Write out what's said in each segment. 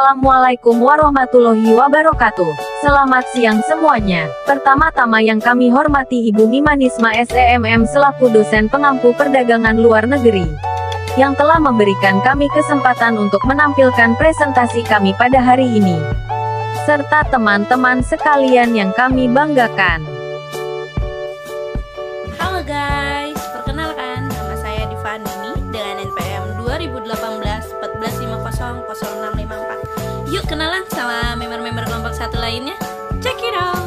Assalamualaikum warahmatullahi wabarakatuh. Selamat siang semuanya. Pertama-tama yang kami hormati Ibu Mimanisma SEMM selaku dosen pengampu perdagangan luar negeri, yang telah memberikan kami kesempatan untuk menampilkan presentasi kami pada hari ini, serta teman-teman sekalian yang kami banggakan. Halo guys, perkenalkan nama saya Divanini dengan NPM 2018 14500654. Yuk kenalan sama member-member kelompok satu lainnya. Check it out.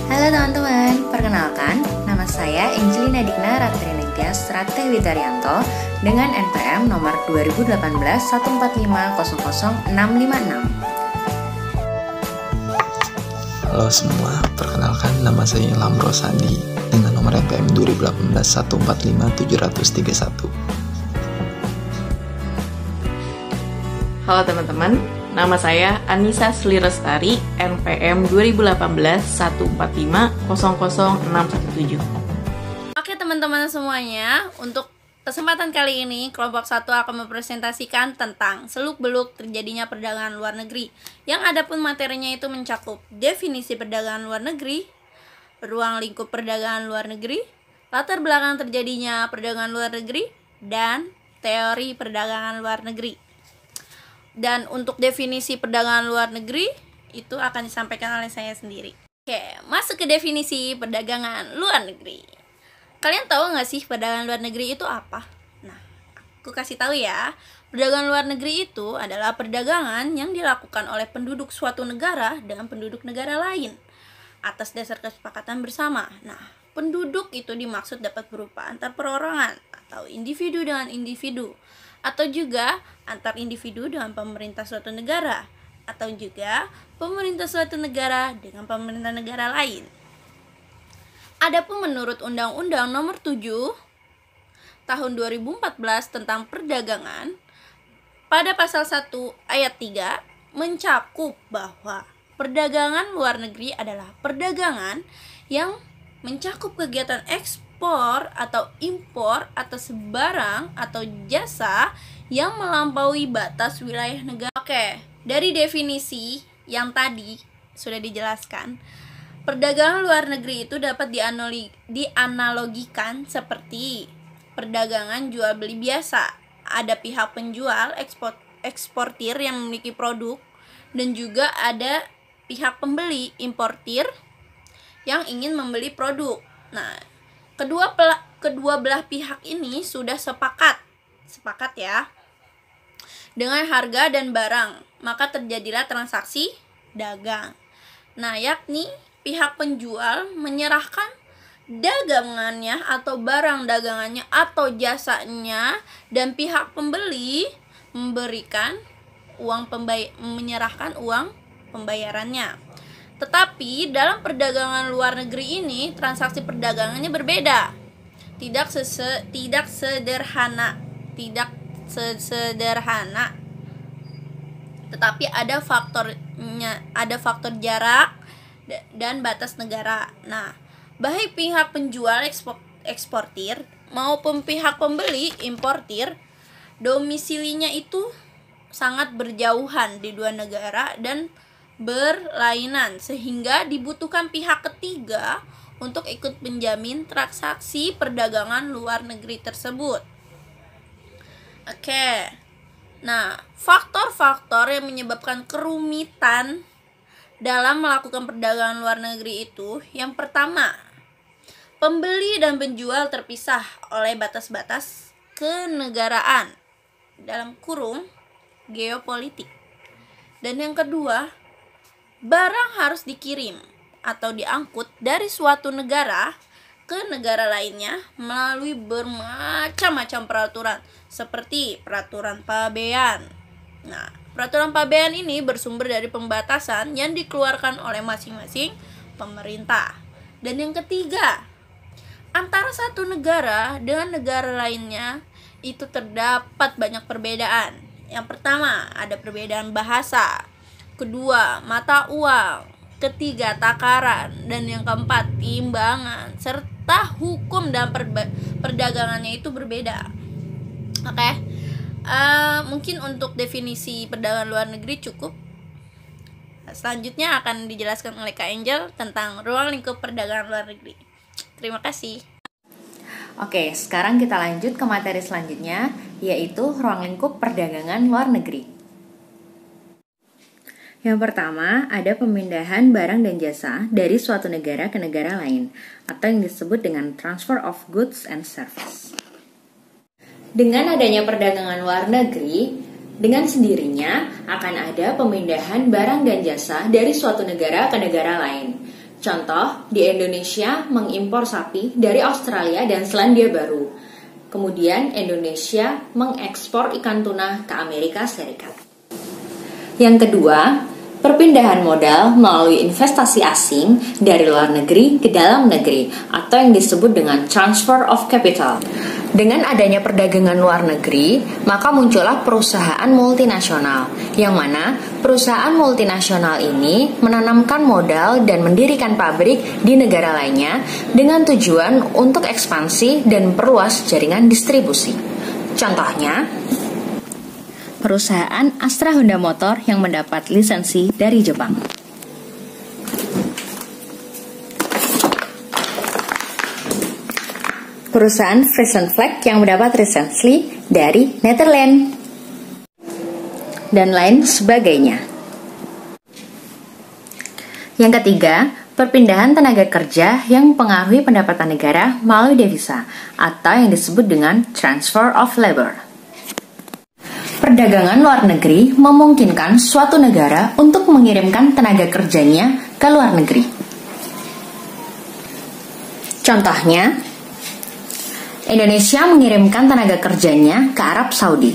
Halo teman-teman, perkenalkan nama saya Angelina Digna Ratrinitya Strate Widaryanto dengan NPM nomor 2018 145000656. Halo semua, perkenalkan nama saya Ilham Rosandi dengan nomor NPM 2018 145731. Halo teman-teman, nama saya Anissa Slirestari, NPM 2018 145000617. Oke teman-teman semuanya, untuk kesempatan kali ini kelompok 1 akan mempresentasikan tentang seluk-beluk terjadinya perdagangan luar negeri, yang adapun materinya itu mencakup definisi perdagangan luar negeri, ruang lingkup perdagangan luar negeri, latar belakang terjadinya perdagangan luar negeri, dan teori perdagangan luar negeri. Dan untuk definisi perdagangan luar negeri itu akan disampaikan oleh saya sendiri. Oke, masuk ke definisi perdagangan luar negeri. Kalian tahu nggak sih perdagangan luar negeri itu apa? Nah, aku kasih tahu ya. Perdagangan luar negeri itu adalah perdagangan yang dilakukan oleh penduduk suatu negara dengan penduduk negara lain atas dasar kesepakatan bersama. Nah, penduduk itu dimaksud dapat berupa antar perorangan atau individu dengan individu, atau juga antar individu dengan pemerintah suatu negara, atau juga pemerintah suatu negara dengan pemerintah negara lain. Adapun menurut Undang-Undang Nomor 7 Tahun 2014 tentang perdagangan, pada pasal 1 ayat 3 mencakup bahwa perdagangan luar negeri adalah perdagangan yang mencakup kegiatan ekspor atau impor atas barang atau jasa yang melampaui batas wilayah negara. Oke, dari definisi yang tadi sudah dijelaskan, perdagangan luar negeri itu dapat dianalogikan seperti perdagangan jual beli biasa. Ada pihak penjual eksportir yang memiliki produk, dan juga ada pihak pembeli importir yang ingin membeli produk. Nah, kedua belah pihak ini sudah sepakat ya dengan harga dan barang, maka terjadilah transaksi dagang. Nah, yakni pihak penjual menyerahkan dagangannya atau barang dagangannya atau jasanya, dan pihak pembeli menyerahkan uang pembayarannya. Tetapi dalam perdagangan luar negeri ini transaksi perdagangannya berbeda. Tidak sederhana. Tetapi ada faktor jarak dan batas negara. Nah, baik pihak penjual eksportir maupun pihak pembeli importir, domisilinya itu sangat berjauhan di dua negara dan berlainan, sehingga dibutuhkan pihak ketiga untuk ikut menjamin transaksi perdagangan luar negeri tersebut. Oke. Nah, faktor-faktor yang menyebabkan kerumitan dalam melakukan perdagangan luar negeri itu, yang pertama, pembeli dan penjual terpisah oleh batas-batas kenegaraan dalam kurung geopolitik. Dan yang kedua, barang harus dikirim atau diangkut dari suatu negara ke negara lainnya melalui bermacam-macam peraturan, seperti peraturan pabean. Nah, peraturan pabean ini bersumber dari pembatasan yang dikeluarkan oleh masing-masing pemerintah. Dan yang ketiga, antara satu negara dengan negara lainnya itu terdapat banyak perbedaan. Yang pertama, ada perbedaan bahasa. Kedua, mata uang. Ketiga, takaran. Dan yang keempat, timbangan. Serta hukum dan perdagangannya itu berbeda. Oke. Mungkin untuk definisi perdagangan luar negeri cukup. Selanjutnya akan dijelaskan oleh Kak Angel tentang ruang lingkup perdagangan luar negeri. Terima kasih. Oke, sekarang kita lanjut ke materi selanjutnya, yaitu ruang lingkup perdagangan luar negeri. Yang pertama, ada pemindahan barang dan jasa dari suatu negara ke negara lain, atau yang disebut dengan transfer of goods and service. Dengan adanya perdagangan luar negeri, dengan sendirinya akan ada pemindahan barang dan jasa dari suatu negara ke negara lain. Contoh, di Indonesia mengimpor sapi dari Australia dan Selandia Baru. Kemudian Indonesia mengekspor ikan tuna ke Amerika Serikat. Yang kedua, perpindahan modal melalui investasi asing dari luar negeri ke dalam negeri, atau yang disebut dengan transfer of capital. Dengan adanya perdagangan luar negeri, maka muncullah perusahaan multinasional, yang mana perusahaan multinasional ini menanamkan modal dan mendirikan pabrik di negara lainnya dengan tujuan untuk ekspansi dan perluas jaringan distribusi. Contohnya, perusahaan Astra Honda Motor yang mendapat lisensi dari Jepang. Perusahaan Frisian Flag yang mendapat lisensi dari Netherlands, dan lain sebagainya. Yang ketiga, perpindahan tenaga kerja yang mempengaruhi pendapatan negara melalui devisa, atau yang disebut dengan transfer of labor. Perdagangan luar negeri memungkinkan suatu negara untuk mengirimkan tenaga kerjanya ke luar negeri. Contohnya, Indonesia mengirimkan tenaga kerjanya ke Arab Saudi.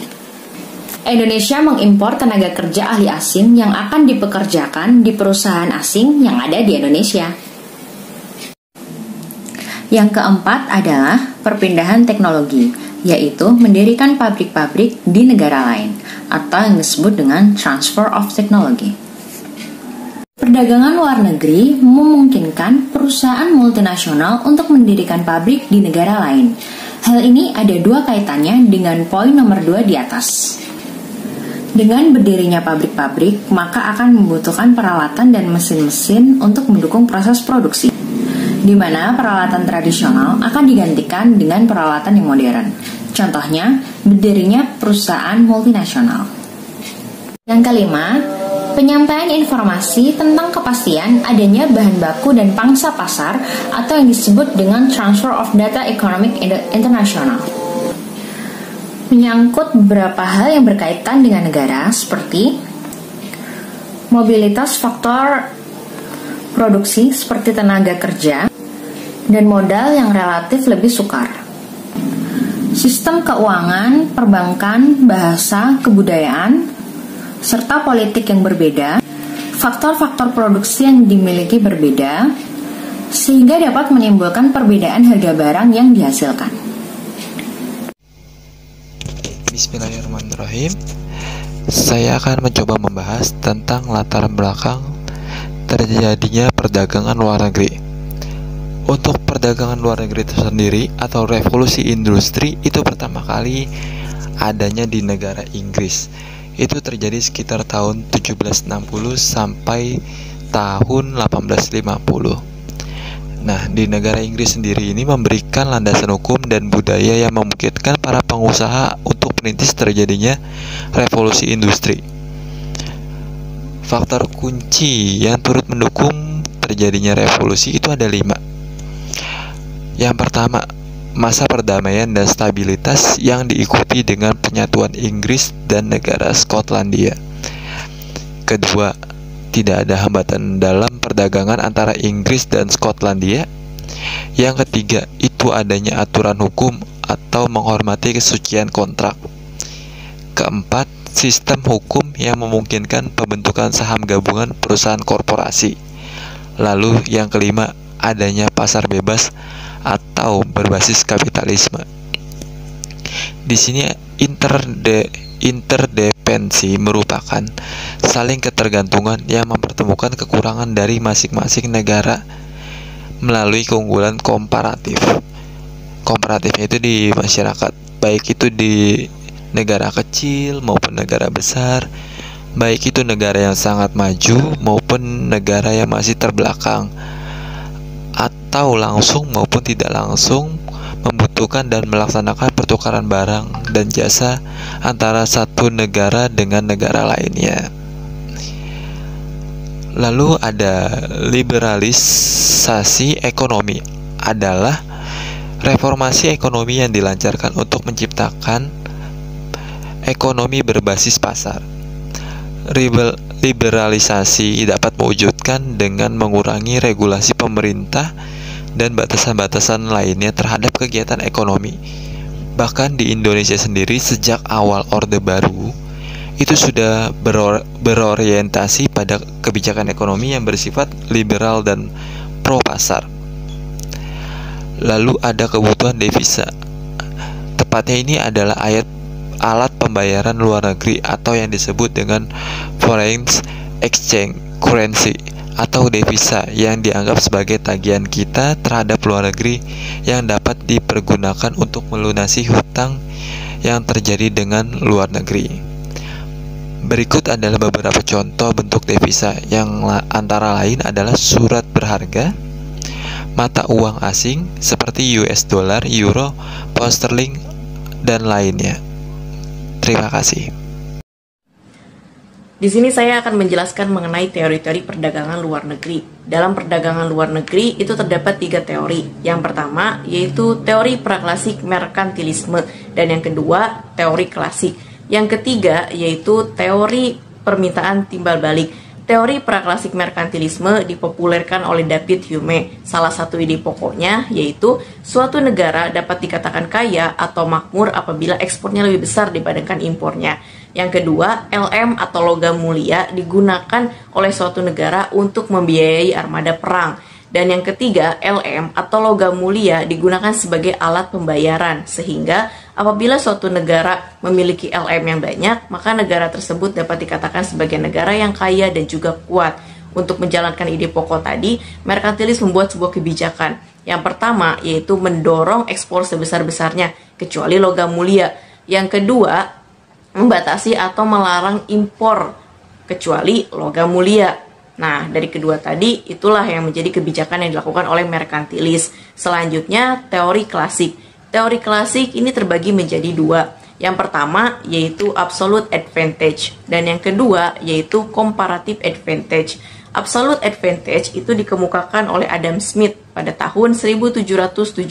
Indonesia mengimpor tenaga kerja ahli asing yang akan dipekerjakan di perusahaan asing yang ada di Indonesia. Yang keempat adalah perpindahan teknologi, yaitu mendirikan pabrik-pabrik di negara lain, atau yang disebut dengan transfer of technology. Perdagangan luar negeri memungkinkan perusahaan multinasional untuk mendirikan pabrik di negara lain. Hal ini ada dua kaitannya dengan poin nomor 2 di atas. Dengan berdirinya pabrik-pabrik, maka akan membutuhkan peralatan dan mesin-mesin untuk mendukung proses produksi, di mana peralatan tradisional akan digantikan dengan peralatan yang modern. Contohnya, berdirinya perusahaan multinasional. Yang kelima, penyampaian informasi tentang kepastian adanya bahan baku dan pangsa pasar, atau yang disebut dengan transfer of data economic international. Menyangkut beberapa hal yang berkaitan dengan negara seperti mobilitas faktor produksi seperti tenaga kerja dan modal yang relatif lebih sukar, sistem keuangan, perbankan, bahasa, kebudayaan, serta politik yang berbeda, faktor-faktor produksi yang dimiliki berbeda, sehingga dapat menimbulkan perbedaan harga barang yang dihasilkan. Bismillahirrahmanirrahim. Saya akan mencoba membahas tentang latar belakang terjadinya perdagangan luar negeri. Untuk perdagangan luar negeri itu sendiri atau revolusi industri itu pertama kali adanya di negara Inggris. Itu terjadi sekitar tahun 1760 sampai tahun 1850. Nah, di negara Inggris sendiri ini memberikan landasan hukum dan budaya yang memungkinkan para pengusaha untuk merintis terjadinya revolusi industri. Faktor kunci yang turut mendukung terjadinya revolusi itu ada 5. Yang pertama, masa perdamaian dan stabilitas yang diikuti dengan penyatuan Inggris dan negara Skotlandia. Kedua, tidak ada hambatan dalam perdagangan antara Inggris dan Skotlandia. Yang ketiga, itu adanya aturan hukum atau menghormati kesucian kontrak. Keempat, sistem hukum yang memungkinkan pembentukan saham gabungan perusahaan korporasi. Lalu yang kelima, adanya pasar bebas atau berbasis kapitalisme. Di sini interdependensi merupakan saling ketergantungan yang mempertemukan kekurangan dari masing-masing negara melalui keunggulan komparatif. Komparatifnya itu di masyarakat, baik itu di negara kecil maupun negara besar, baik itu negara yang sangat maju maupun negara yang masih terbelakang, atau langsung maupun tidak langsung membutuhkan dan melaksanakan pertukaran barang dan jasa antara satu negara dengan negara lainnya. Lalu ada liberalisasi ekonomi, adalah reformasi ekonomi yang dilancarkan untuk menciptakan ekonomi berbasis pasar. Liberalisasi dapat mewujudkan dengan mengurangi regulasi pemerintah dan batasan-batasan lainnya terhadap kegiatan ekonomi. Bahkan di Indonesia sendiri sejak awal Orde Baru itu sudah berorientasi pada kebijakan ekonomi yang bersifat liberal dan pro pasar. Lalu ada kebutuhan devisa. Tepatnya ini adalah alat pembayaran luar negeri atau yang disebut dengan foreign exchange currency atau devisa yang dianggap sebagai tagihan kita terhadap luar negeri yang dapat dipergunakan untuk melunasi hutang yang terjadi dengan luar negeri. Berikut adalah beberapa contoh bentuk devisa yang antara lain adalah surat berharga, mata uang asing seperti US dollar, euro, pound sterling, dan lainnya. Terima kasih. Di sini saya akan menjelaskan mengenai teori-teori perdagangan luar negeri. Dalam perdagangan luar negeri itu terdapat 3 teori. Yang pertama yaitu teori praklasik merkantilisme, dan yang kedua teori klasik. Yang ketiga yaitu teori permintaan timbal balik. Teori praklasik merkantilisme dipopulerkan oleh David Hume. Salah satu ide pokoknya yaitu suatu negara dapat dikatakan kaya atau makmur apabila ekspornya lebih besar dibandingkan impornya. Yang kedua, LM atau logam mulia digunakan oleh suatu negara untuk membiayai armada perang. Dan yang ketiga, LM atau logam mulia digunakan sebagai alat pembayaran, sehingga apabila suatu negara memiliki LM yang banyak, maka negara tersebut dapat dikatakan sebagai negara yang kaya dan juga kuat. Untuk menjalankan ide pokok tadi, merkantilis membuat sebuah kebijakan. Yang pertama, yaitu mendorong ekspor sebesar-besarnya, kecuali logam mulia. Yang kedua, membatasi atau melarang impor, kecuali logam mulia. Nah, dari kedua tadi, itulah yang menjadi kebijakan yang dilakukan oleh merkantilis. Selanjutnya, teori klasik. Teori klasik ini terbagi menjadi 2. Yang pertama, yaitu absolute advantage. Dan yang kedua, yaitu comparative advantage. Absolute advantage itu dikemukakan oleh Adam Smith pada tahun 1776.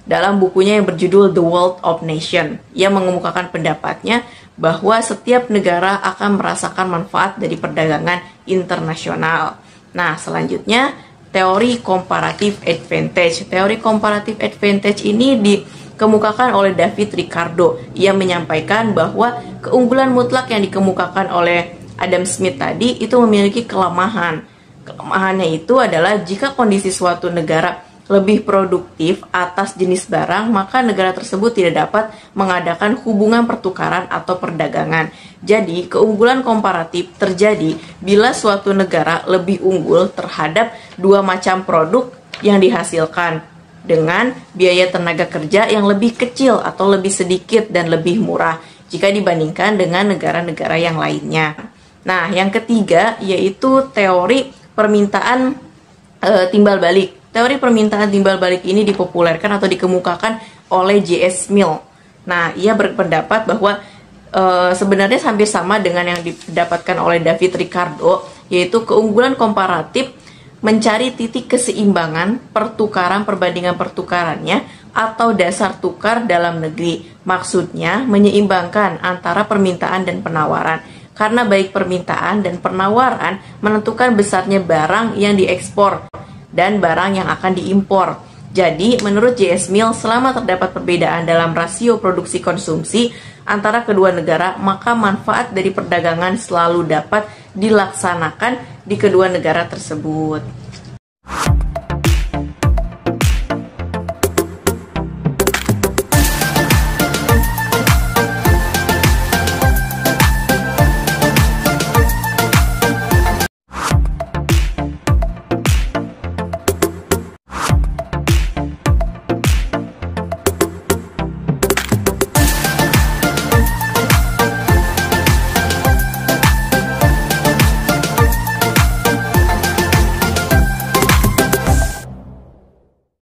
Dalam bukunya yang berjudul The Wealth of Nations, ia mengemukakan pendapatnya bahwa setiap negara akan merasakan manfaat dari perdagangan internasional. Nah, selanjutnya teori comparative advantage. Teori comparative advantage ini dikemukakan oleh David Ricardo. Ia menyampaikan bahwa keunggulan mutlak yang dikemukakan oleh Adam Smith tadi itu memiliki kelemahan. Kelemahannya itu adalah jika kondisi suatu negara lebih produktif atas jenis barang, maka negara tersebut tidak dapat mengadakan hubungan pertukaran atau perdagangan. Jadi, keunggulan komparatif terjadi bila suatu negara lebih unggul terhadap 2 macam produk yang dihasilkan dengan biaya tenaga kerja yang lebih kecil atau lebih sedikit dan lebih murah jika dibandingkan dengan negara-negara yang lainnya. Nah, yang ketiga yaitu teori permintaan timbal balik. Teori permintaan timbal balik ini dipopulerkan atau dikemukakan oleh J.S. Mill. Nah, ia berpendapat bahwa sebenarnya hampir sama dengan yang didapatkan oleh David Ricardo, yaitu keunggulan komparatif mencari titik keseimbangan pertukaran perbandingan pertukarannya atau dasar tukar dalam negeri. Maksudnya menyeimbangkan antara permintaan dan penawaran. Karena baik permintaan dan penawaran menentukan besarnya barang yang diekspor dan barang yang akan diimpor. Jadi, menurut J.S. Mill, selama terdapat perbedaan dalam rasio produksi konsumsi antara kedua negara, maka manfaat dari perdagangan selalu dapat dilaksanakan di kedua negara tersebut.